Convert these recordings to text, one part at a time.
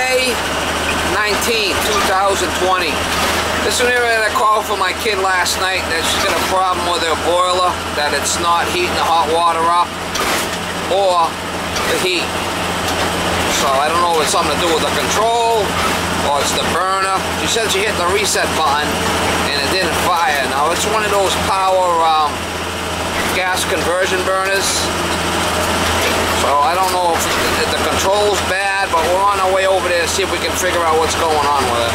May 19, 2020. This is an area that I called for my kid last night that she's got a problem with her boiler, that it's not heating the hot water up, or the heat. So I don't know if it's something to do with the control, or it's the burner. She said she hit the reset button and it didn't fire. Now it's one of those power gas conversion burners. So I don't know if the control's bad, but we're on our way over there to see if we can figure out what's going on with it.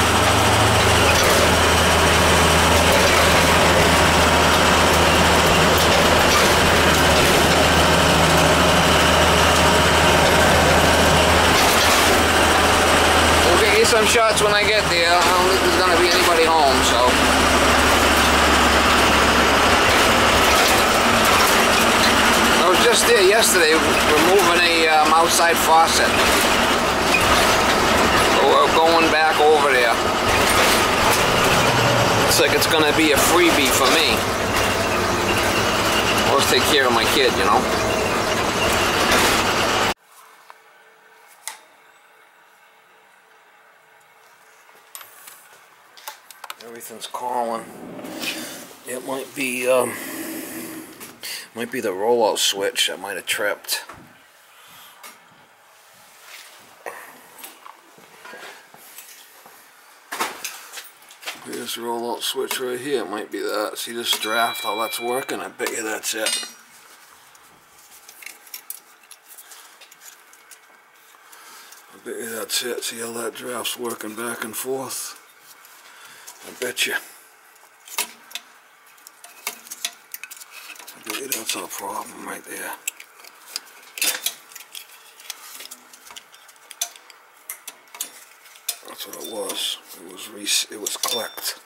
We'll get you some shots when I get there. I don't think there's going to be anybody home, so. I was just there yesterday removing a outside faucet. So we're going back over there. Looks like it's going to be a freebie for me. I'll just take care of my kid, you know. Everything's calling. It might be the rollout switch that might have tripped. Here's the rollout switch right here. It might be that. See this draft, how that's working? I bet you that's it. I bet you that's it. See how that draft's working back and forth? I bet you. I bet you that's our problem right there. That's what it was. It was clicked.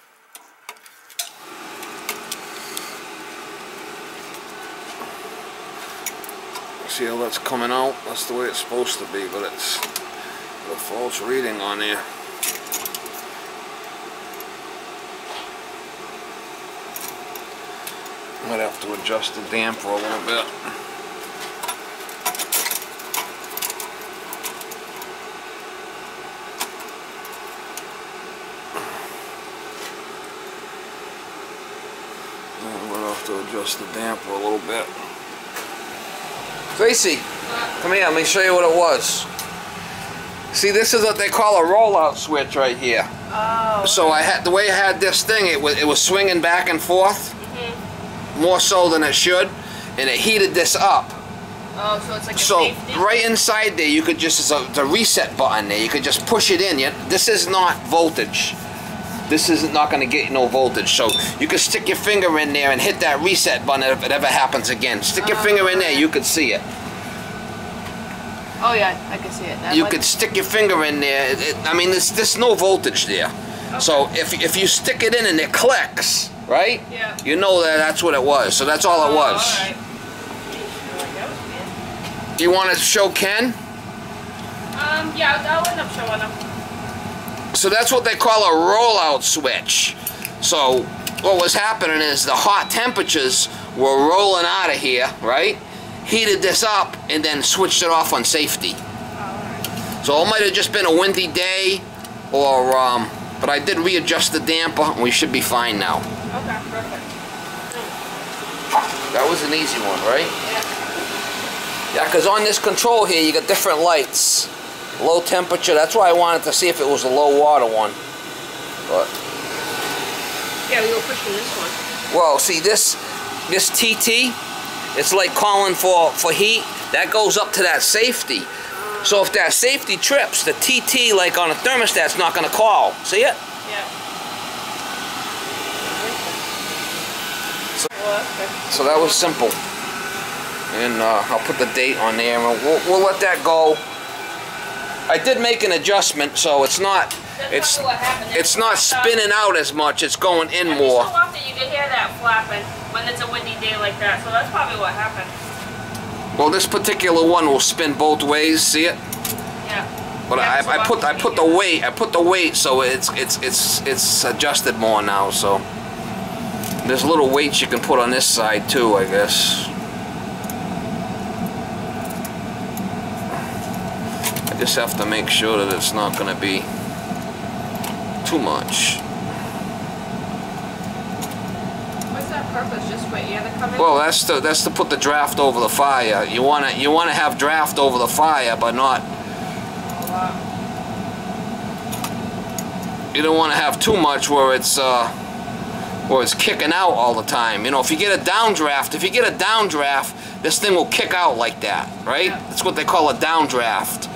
See how that's coming out? That's the way it's supposed to be, but it's a false reading on there. Might have to adjust the damper a little bit. To adjust the damper a little bit. Tracy, come here, let me show you what it was. See, this is what they call a rollout switch right here. Oh. So I had, the way I had this thing, it was swinging back and forth, more so than it should, and it heated this up. Oh, so it's like a safety? Right inside there, you could just, there's a reset button there, you could just push it in. This is not voltage. This isn't not going to get you no voltage, so you can stick your finger in there and hit that reset button if it ever happens again. Stick your finger in there, you can see it. Oh yeah, I can see it. That you could stick your finger in there. I mean, there's no voltage there. Okay. So if you stick it in and it clicks, right? Yeah. You know that's what it was. So that's all it was. All right. That was you want to show Ken? Yeah, I'll end up showing him. So that's what they call a rollout switch. So what was happening is the hot temperatures were rolling out of here, right? Heated this up and then switched it off on safety. So it might have just been a windy day, or but I did readjust the damper and we should be fine now. Okay, perfect. That was an easy one, right? Yeah. Yeah, because on this control here you got different lights. Low temperature, that's why I wanted to see if it was a low water one. But yeah, we were pushing this one. Well, see this TT, it's like calling for heat. That goes up to that safety. So if that safety trips, the TT, like on a thermostat's not going to call. See it? Yeah. So that was simple. And I'll put the date on there and we'll let that go. I did make an adjustment, so it's not spinning out as much. It's going in more. So often you can hear that flapping when it's a windy day like that. So that's probably what happened. Well, this particular one will spin both ways. See it? Yeah. But yeah, I put the weight so it's adjusted more now. So there's little weights you can put on this side too, I guess. I just have to make sure that it's not going to be too much. What's that purpose? Just for air to come in? Well, that's to put the draft over the fire. You want to have draft over the fire, but not. You don't want to have too much where it's kicking out all the time. You know, if you get a downdraft, this thing will kick out like that, right? Yeah. That's what they call a downdraft.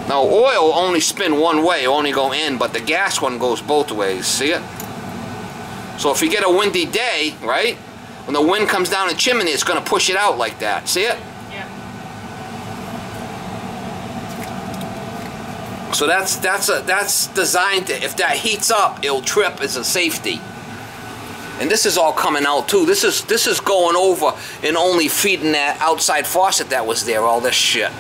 Now, oil only spin one way, only go in, but the gas one goes both ways. See it? So if you get a windy day, right? When the wind comes down the chimney, it's going to push it out like that. See it? Yeah. So that's designed to, if that heats up, it'll trip as a safety. And this is all coming out too. This is going over and only feeding that outside faucet that was there. All this shit.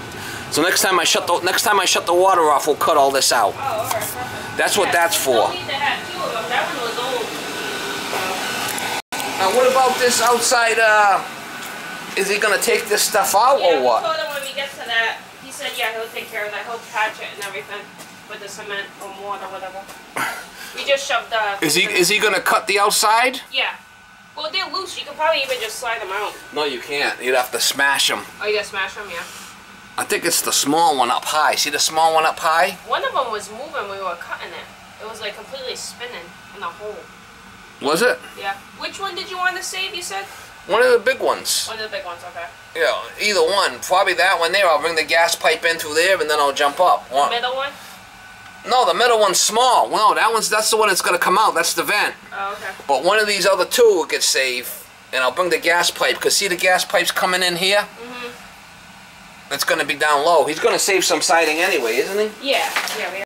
So next time I shut the water off, we'll cut all this out. Oh, alright, perfect. That's what that's for. Don't need to have two of them. That one was old. Now what about this outside? Is he gonna take this stuff out or what? Yeah, we told him when we get to that. He said, yeah, he'll take care of that. He'll patch it and everything with the cement or mortar or whatever. We just shoved the. Is he gonna cut the outside? Yeah. Well, they're loose. You could probably even just slide them out. No, you can't. You'd have to smash them. Oh, you gotta smash them, yeah. I think it's the small one up high. See the small one up high? One of them was moving when we were cutting it. It was like completely spinning in the hole. Was it? Yeah. Which one did you want to save, you said? One of the big ones. One of the big ones, okay. Yeah, either one. Probably that one there. I'll bring the gas pipe in through there and then I'll jump up. The middle one? No, the middle one's small. No, that's the one that's going to come out. That's the vent. Oh, okay. But one of these other two will get saved. And I'll bring the gas pipe. Because see the gas pipe's coming in here? Mm-hmm. It's going to be down low. He's going to save some siding anyway, isn't he? Yeah. Yeah, we